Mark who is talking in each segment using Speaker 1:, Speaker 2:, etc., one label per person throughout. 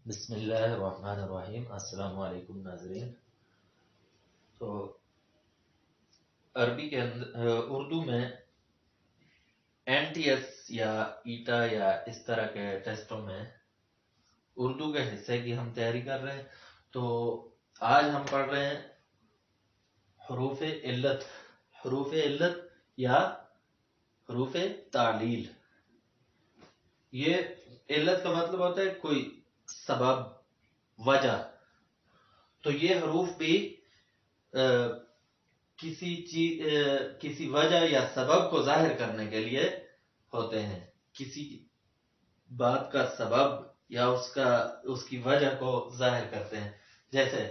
Speaker 1: بسم اللہ الرحمن الرحیم۔ السلام علیکم ناظرین۔ تو عربی کے اندر اردو میں این ٹی ایس یا ایٹا یا اس طرح کے ٹیسٹوں میں اردو کے حصے کی ہم تیاری کر رہے ہیں۔ تو آج ہم پڑھ رہے ہیں حروف علت، حروف علت یا حروف تعلیل۔ یہ علت کا مطلب ہوتا ہے کوئی سبب، وجہ۔ تو یہ حروف بھی کسی وجہ یا سبب کو ظاہر کرنے کے لیے ہوتے ہیں، کسی بات کا سبب یا اس کی وجہ کو ظاہر کرتے ہیں۔ جیسے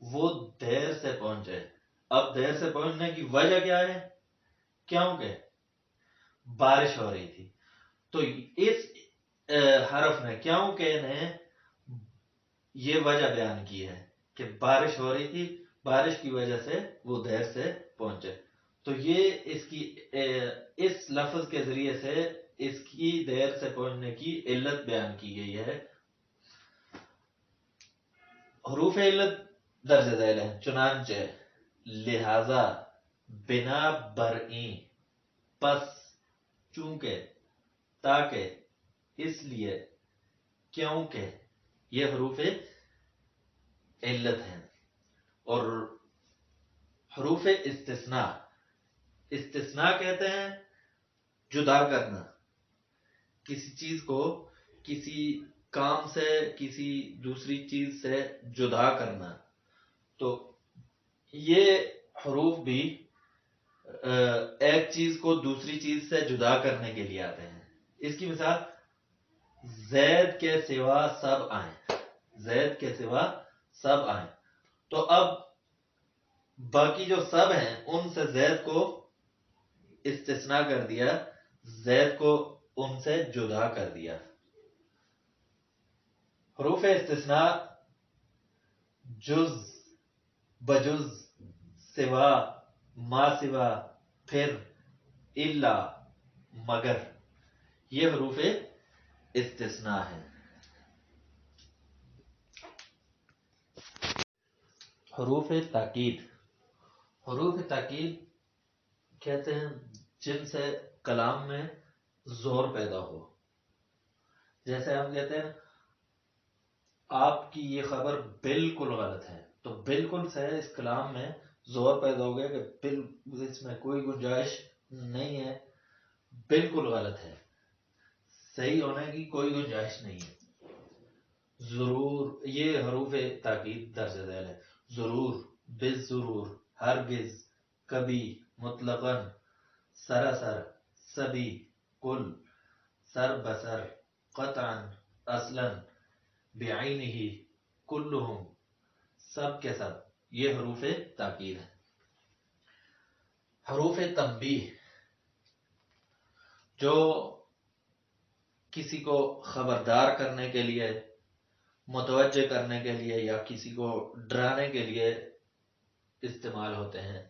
Speaker 1: وہ دیر سے پہنچے، اب دیر سے پہنچنے کی وجہ کیا ہے؟ کیونکہ بارش ہو رہی تھی۔ تو اس حرف نے کیونکہ نے یہ وجہ بیان کی ہے کہ بارش ہو رہی تھی، بارش کی وجہ سے وہ دیر سے پہنچے۔ تو یہ اس لفظ کے ذریعے سے اس کی دیر سے پہنچنے کی علت بیان کی گئی ہے۔ حروف علت درج ذیل ہیں، چنانچہ، لہذا، بنا برئیں، پس، چونکہ، تاکہ، اس لیے، کیونکہ، یہ حروف علت ہیں۔ اور حروف استثناء، استثناء کہتے ہیں جدا کرنا، کسی چیز کو کسی کام سے، کسی دوسری چیز سے جدا کرنا۔ تو یہ حروف بھی ایک چیز کو دوسری چیز سے جدا کرنے کے لیے آتے ہیں۔ اس کی مثال، زید کے سوا سب آئیں، زید کے سوا سب آئیں۔ تو اب باقی جو سب ہیں ان سے زید کو استثناء کر دیا، زید کو ان سے جدا کر دیا۔ حروف استثناء جز، بجز، سوا، ما سوا، پھر، الا، مگر، یہ حروف استثناء ہیں۔ حروف تاکید، حروف تاکید کہتے ہیں جن سے کلام میں زور پیدا ہو۔ جیسے ہم کہتے ہیں آپ کی یہ خبر بالکل غلط ہے، تو بالکل سے اس کلام میں زور پیدا ہو گیا کہ اس میں کوئی گنجائش نہیں ہے، بالکل غلط ہے، صحیح ہونے کی کوئی گنجائش نہیں ہے۔ ضرور، یہ حروف تاکید درج ذیل ہے۔ ضرور، بالضرور، ہرگز، کبھی، مطلقاً، سراسر، سبھی، کل، سر بسر، قطعاً، اصلاً، بعینہ، کلہم، سب کے سب، یہ حروف تاکید ہیں۔ حروف تنبیہ، جو کسی کو خبردار کرنے کے لیے، متوجہ کرنے کے لیے یا کسی کو ڈرانے کے لیے استعمال ہوتے ہیں۔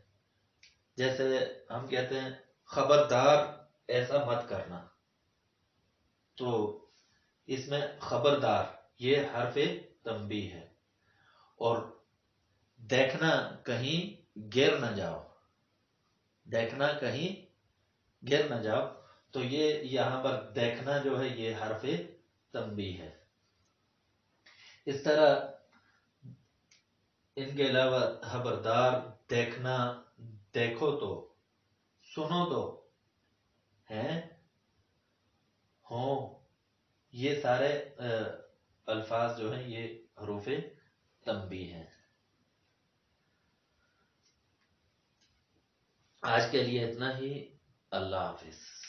Speaker 1: جیسے ہم کہتے ہیں خبردار ایسا مت کرنا، تو اس میں خبردار یہ حرف تنبیہ ہے۔ اور دیکھنا کہیں گر نہ جاؤ، دیکھنا کہیں گر نہ جاؤ، تو یہ یہاں پر دیکھنا جو ہے یہ حرف تنبیہ ہے۔ اس طرح ان کے علاوہ خبردار، دیکھنا، دیکھو تو، سنو تو، ہیں، ہوں، یہ سارے الفاظ جو ہیں یہ حروف تنبیہ ہیں۔ آج کے لیے اتنا ہی، اللہ حافظ۔